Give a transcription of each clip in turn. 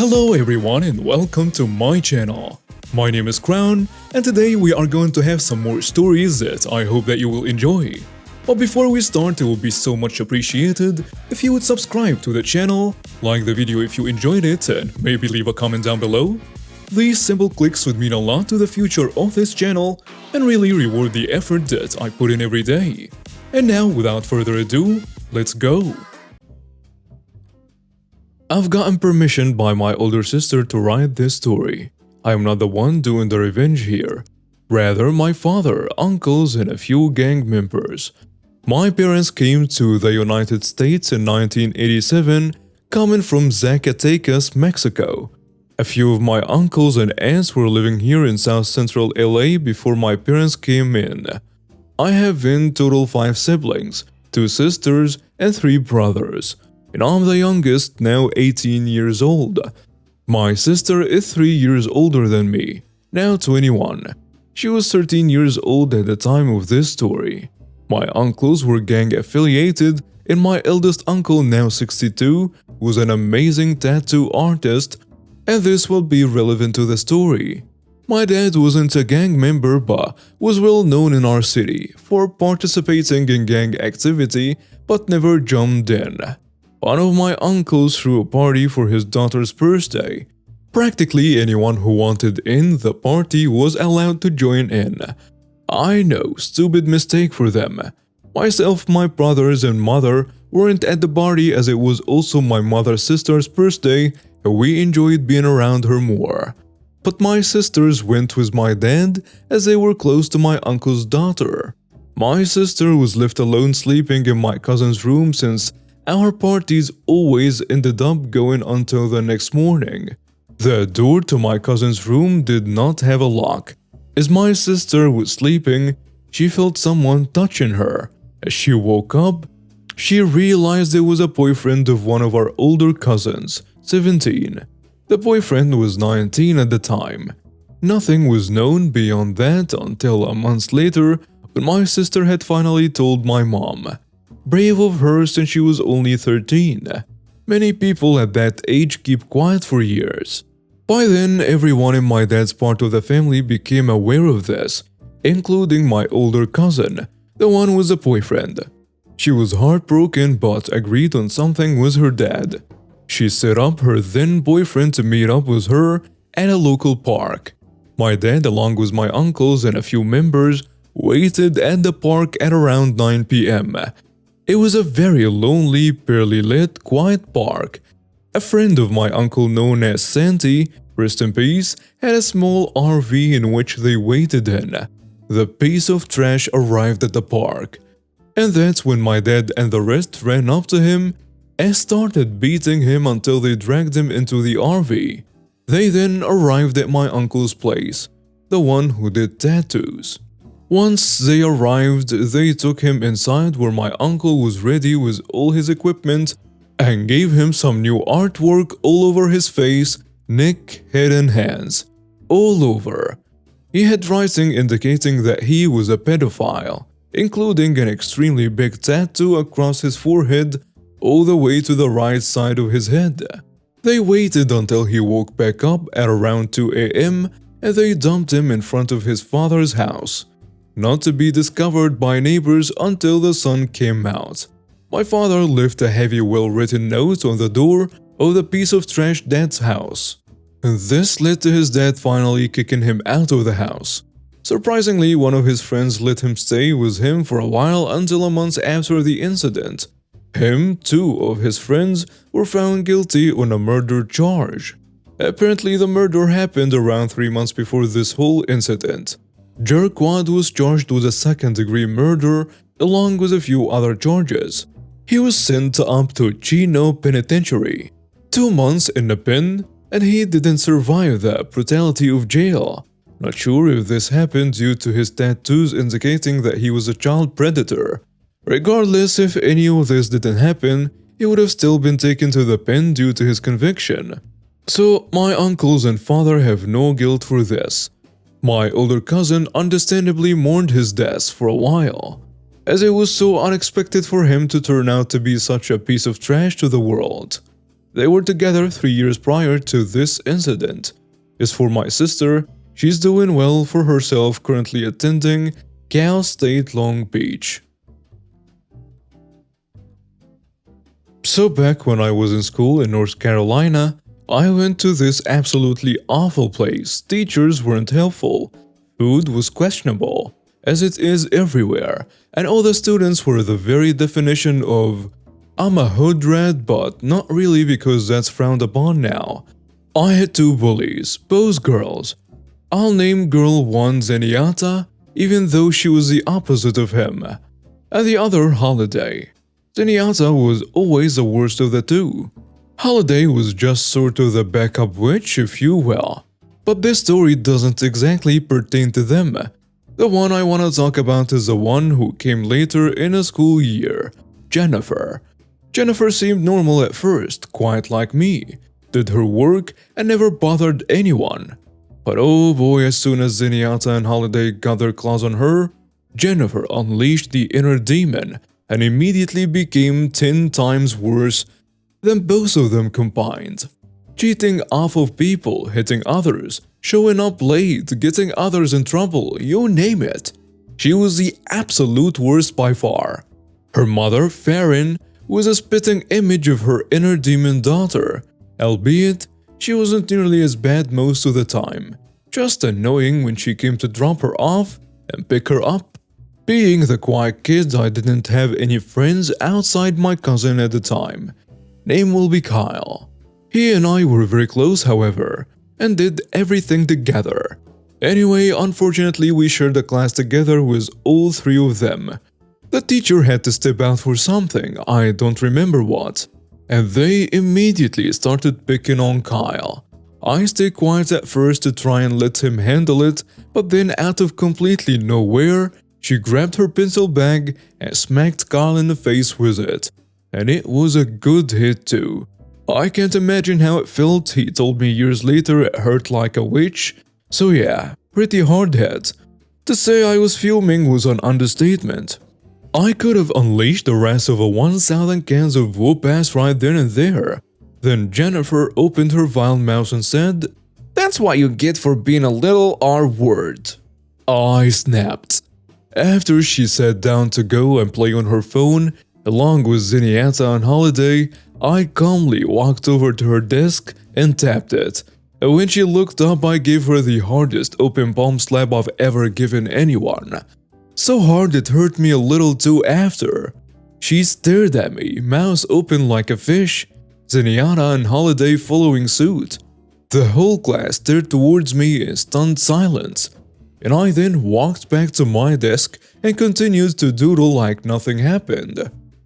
Hello everyone and welcome to my channel. My name is Crown and today we are going to have some more stories that I hope that you will enjoy. But before we start, it will be so much appreciated if you would subscribe to the channel, like the video if you enjoyed it, and maybe leave a comment down below. These simple clicks would mean a lot to the future of this channel and really reward the effort that I put in every day. And now, without further ado, let's go! I've gotten permission by my older sister to write this story. I am not the one doing the revenge here. Rather, my father, uncles, and a few gang members. My parents came to the United States in 1987, coming from Zacatecas, Mexico. A few of my uncles and aunts were living here in South Central LA before my parents came in. I have in total 5 siblings, 2 sisters, and 3 brothers. And I'm the youngest, now 18 years old. My sister is 3 years older than me, now 21. She was 13 years old at the time of this story. My uncles were gang affiliated, and my eldest uncle, now 62, was an amazing tattoo artist, and this will be relevant to the story. My dad wasn't a gang member but was well known in our city for participating in gang activity but never jumped in. One of my uncles threw a party for his daughter's birthday. Practically anyone who wanted in the party was allowed to join in. I know, stupid mistake for them. Myself, my brothers, and mother weren't at the party as it was also my mother's sister's birthday and we enjoyed being around her more. But my sisters went with my dad as they were close to my uncle's daughter. My sister was left alone sleeping in my cousin's room since our parties always ended up going until the next morning. The door to my cousin's room did not have a lock. As my sister was sleeping, she felt someone touching her. As she woke up, she realized it was a boyfriend of one of our older cousins, 17. The boyfriend was 19 at the time. Nothing was known beyond that until a month later when my sister had finally told my mom. Brave of her since she was only 13. Many people at that age keep quiet for years. By then, everyone in my dad's part of the family became aware of this, including my older cousin, the one with the boyfriend. She was heartbroken but agreed on something with her dad. She set up her then boyfriend to meet up with her at a local park. My dad, along with my uncles and a few members, waited at the park at around 9 p.m. It was a very lonely, barely lit, quiet park. A friend of my uncle known as Santi, rest in peace, had a small RV in which they waited in. The piece of trash arrived at the park. And that's when my dad and the rest ran up to him and started beating him until they dragged him into the RV. They then arrived at my uncle's place, the one who did tattoos. Once they arrived, they took him inside where my uncle was ready with all his equipment and gave him some new artwork all over his face, neck, head and hands. All over. He had writing indicating that he was a pedophile, including an extremely big tattoo across his forehead all the way to the right side of his head. They waited until he woke back up at around 2 a.m. and they dumped him in front of his father's house, not to be discovered by neighbors until the sun came out. My father left a heavy well-written note on the door of the piece of trash dad's house. This led to his dad finally kicking him out of the house. Surprisingly, one of his friends let him stay with him for a while until a month after the incident. 2 of his friends were found guilty on a murder charge. Apparently, the murder happened around 3 months before this whole incident. Jerquad was charged with a second-degree murder along with a few other charges. He was sent up to Chino Penitentiary, 2 months in the pen, and he didn't survive the brutality of jail. Not sure if this happened due to his tattoos indicating that he was a child predator. Regardless, if any of this didn't happen, he would have still been taken to the pen due to his conviction. So, my uncles and father have no guilt for this. My older cousin understandably mourned his death for a while, as it was so unexpected for him to turn out to be such a piece of trash to the world. They were together 3 years prior to this incident. As for my sister, she's doing well for herself, currently attending Cal State Long Beach. So back when I was in school in North Carolina, I went to this absolutely awful place. Teachers weren't helpful. Food was questionable, as it is everywhere, and all the students were the very definition of "I'm a hood rat, but not really because that's frowned upon now." I had two bullies, both girls. I'll name girl 1 Zenyatta, even though she was the opposite of him, and the other Holiday. Zenyatta was always the worst of the two. Holiday was just sort of the backup witch, if you will. But this story doesn't exactly pertain to them. The one I want to talk about is the one who came later in a school year, Jennifer. Jennifer seemed normal at first, quite like me, did her work and never bothered anyone. But oh boy, as soon as Zenyatta and Holiday got their claws on her, Jennifer unleashed the inner demon and immediately became 10 times worse than both of them combined. Cheating off of people, hitting others, showing up late, getting others in trouble, you name it. She was the absolute worst by far. Her mother, Farron, was a spitting image of her inner demon daughter, albeit she wasn't nearly as bad most of the time, just annoying when she came to drop her off and pick her up. Being the quiet kid, I didn't have any friends outside my cousin at the time. Name will be Kyle. He and I were very close, however, and did everything together. Anyway, unfortunately, we shared a class together with all three of them. The teacher had to step out for something, I don't remember what, and they immediately started picking on Kyle. I stayed quiet at first to try and let him handle it, but then out of completely nowhere, she grabbed her pencil bag and smacked Kyle in the face with it. And it was a good hit too. I can't imagine how it felt, he told me years later it hurt like a witch. So yeah, pretty hard hit. To say I was fuming was an understatement. I could have unleashed the rest of a 1,000 cans of whoop ass right then and there. Then Jennifer opened her vile mouth and said, "That's what you get for being a little R-word." I snapped. After she sat down to go and play on her phone, along with Zenyatta and Holiday, I calmly walked over to her desk and tapped it. And when she looked up, I gave her the hardest open palm slap I've ever given anyone. So hard it hurt me a little too after. She stared at me, mouth open like a fish, Zenyatta and Holiday following suit. The whole class stared towards me in stunned silence, and I then walked back to my desk and continued to doodle like nothing happened.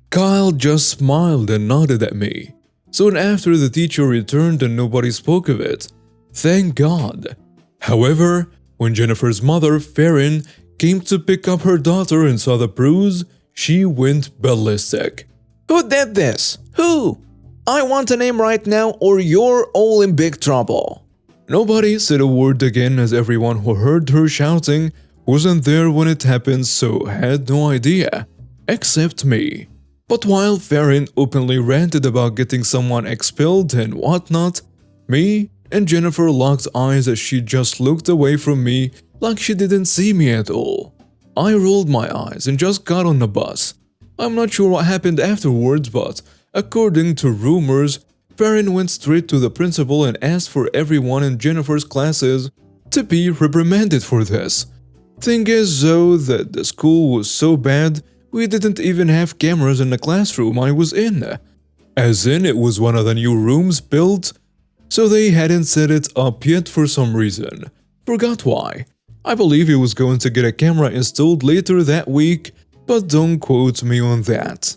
Kyle just smiled and nodded at me. Soon after, the teacher returned and nobody spoke of it. Thank God. However, when Jennifer's mother, Farron, came to pick up her daughter and saw the bruise, she went ballistic. "Who did this? Who? I want a name right now or you're all in big trouble." Nobody said a word again, as everyone who heard her shouting wasn't there when it happened, so had no idea, except me. But while Farron openly ranted about getting someone expelled and whatnot, me and Jennifer locked eyes as she just looked away from me like she didn't see me at all. I rolled my eyes and just got on the bus. I'm not sure what happened afterwards, but according to rumors, Farron went straight to the principal and asked for everyone in Jennifer's classes to be reprimanded for this. Thing is though that the school was so bad, we didn't even have cameras in the classroom I was in. As in, it was one of the new rooms built, so they hadn't set it up yet for some reason. Forgot why. I believe he was going to get a camera installed later that week, but don't quote me on that.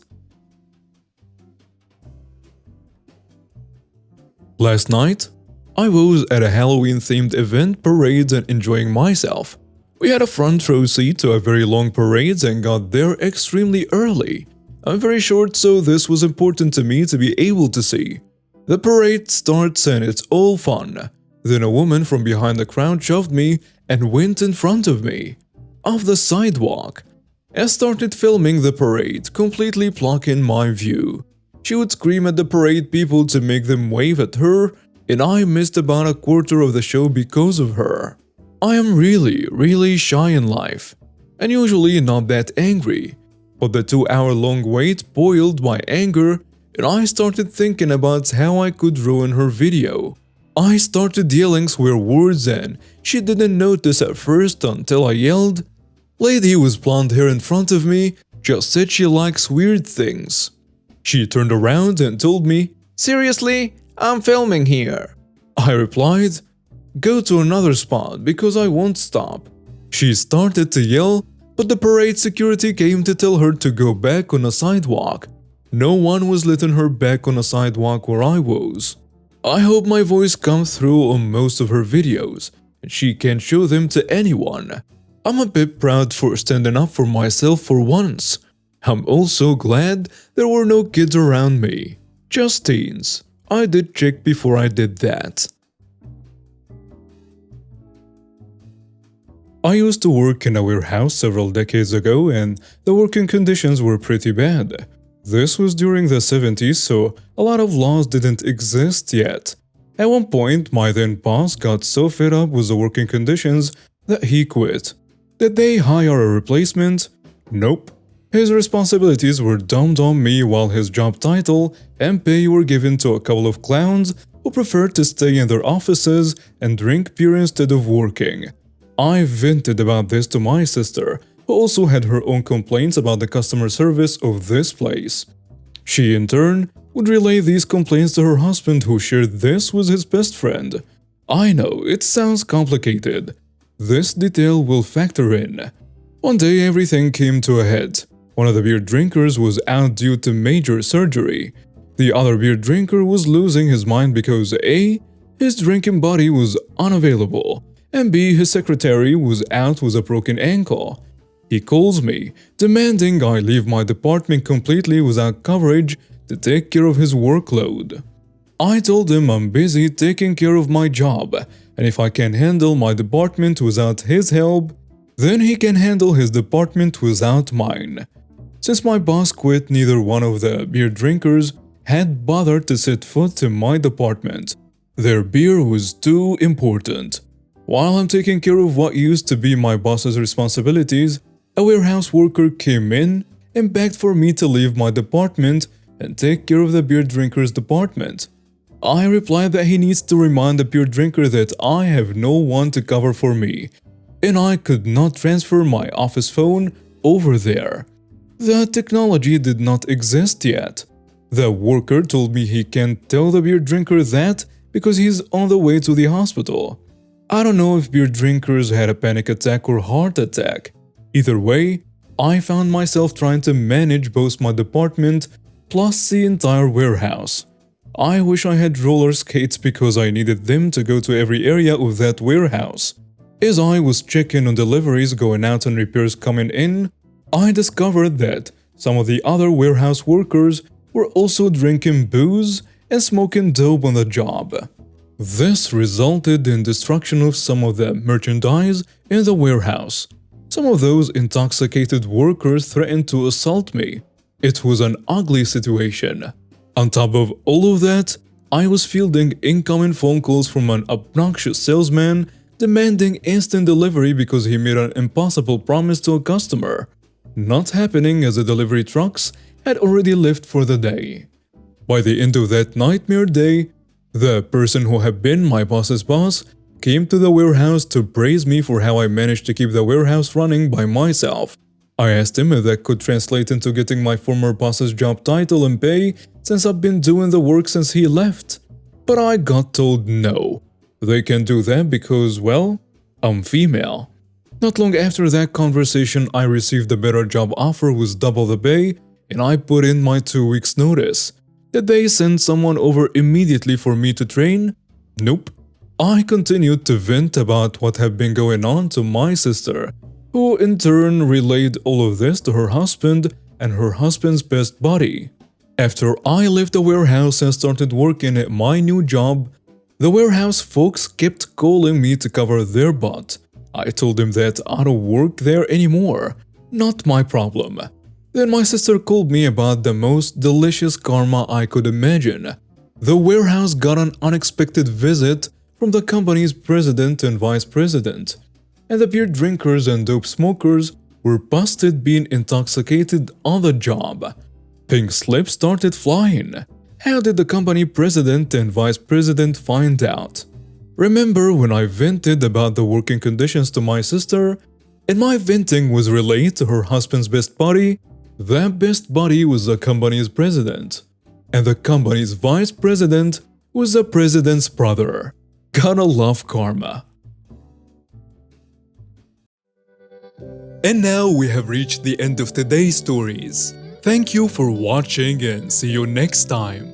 Last night, I was at a Halloween-themed event, parade, and enjoying myself. We had a front row seat to a very long parade and got there extremely early. I'm very short, so this was important to me to be able to see. The parade starts and it's all fun. Then a woman from behind the crowd shoved me and went in front of me, off the sidewalk, and started filming the parade, completely blocking my view. She would scream at the parade people to make them wave at her, and I missed about a quarter of the show because of her. I am really shy in life, and usually not that angry. But the 2-hour-long wait boiled my anger, and I started thinking about how I could ruin her video. I started yelling swear words and she didn't notice at first until I yelled. Lady with blonde hair in front of me just said she likes weird things. She turned around and told me, "Seriously? I'm filming here." I replied, "Go to another spot because I won't stop." She started to yell, but the parade security came to tell her to go back on a sidewalk. No one was letting her back on a sidewalk where I was. I hope my voice comes through on most of her videos, and she can show them to anyone. I'm a bit proud for standing up for myself for once. I'm also glad there were no kids around me, just teens. I did check before I did that. I used to work in a warehouse several decades ago and the working conditions were pretty bad. This was during the 70s, so a lot of laws didn't exist yet. At one point, my then boss got so fed up with the working conditions that he quit. Did they hire a replacement? Nope. His responsibilities were dumped on me while his job title and pay were given to a couple of clowns who preferred to stay in their offices and drink beer instead of working. I vented about this to my sister, who also had her own complaints about the customer service of this place. She, in turn, would relay these complaints to her husband who shared this with his best friend. I know, it sounds complicated. This detail will factor in. One day everything came to a head. One of the beer drinkers was out due to major surgery. The other beer drinker was losing his mind because A. His drinking buddy was unavailable, and B. His secretary was out with a broken ankle. He calls me, demanding I leave my department completely without coverage to take care of his workload. I told him I'm busy taking care of my job, and if I can handle my department without his help, then he can handle his department without mine. Since my boss quit, neither one of the beer drinkers had bothered to set foot in my department. Their beer was too important. While I'm taking care of what used to be my boss's responsibilities, a warehouse worker came in and begged for me to leave my department and take care of the beer drinker's department. I replied that he needs to remind the beer drinker that I have no one to cover for me, and I could not transfer my office phone over there. The technology did not exist yet. The worker told me he can't tell the beer drinker that because he's on the way to the hospital. I don't know if beer drinkers had a panic attack or heart attack. Either way, I found myself trying to manage both my department plus the entire warehouse. I wish I had roller skates because I needed them to go to every area of that warehouse. As I was checking on deliveries going out and repairs coming in, I discovered that some of the other warehouse workers were also drinking booze and smoking dope on the job. This resulted in destruction of some of the merchandise in the warehouse. Some of those intoxicated workers threatened to assault me. It was an ugly situation. On top of all of that, I was fielding incoming phone calls from an obnoxious salesman demanding instant delivery because he made an impossible promise to a customer. Not happening as the delivery trucks had already left for the day. By the end of that nightmare day, the person who had been my boss's boss came to the warehouse to praise me for how I managed to keep the warehouse running by myself. I asked him if that could translate into getting my former boss's job title and pay since I've been doing the work since he left. But I got told no. They can't do that because, well, I'm female. Not long after that conversation, I received a better job offer with double the pay and I put in my 2 weeks notice. Did they send someone over immediately for me to train? Nope. I continued to vent about what had been going on to my sister, who in turn relayed all of this to her husband and her husband's best buddy. After I left the warehouse and started working at my new job, the warehouse folks kept calling me to cover their butt. I told them that I don't work there anymore. Not my problem. Then my sister called me about the most delicious karma I could imagine. The warehouse got an unexpected visit from the company's president and vice president, and the beer drinkers and dope smokers were busted being intoxicated on the job. Pink slips started flying. How did the company president and vice president find out? Remember when I vented about the working conditions to my sister? And my venting was relayed to her husband's best buddy? That best buddy was the company's president. And the company's vice president was the president's brother. Gotta love karma. And now we have reached the end of today's stories. Thank you for watching and see you next time.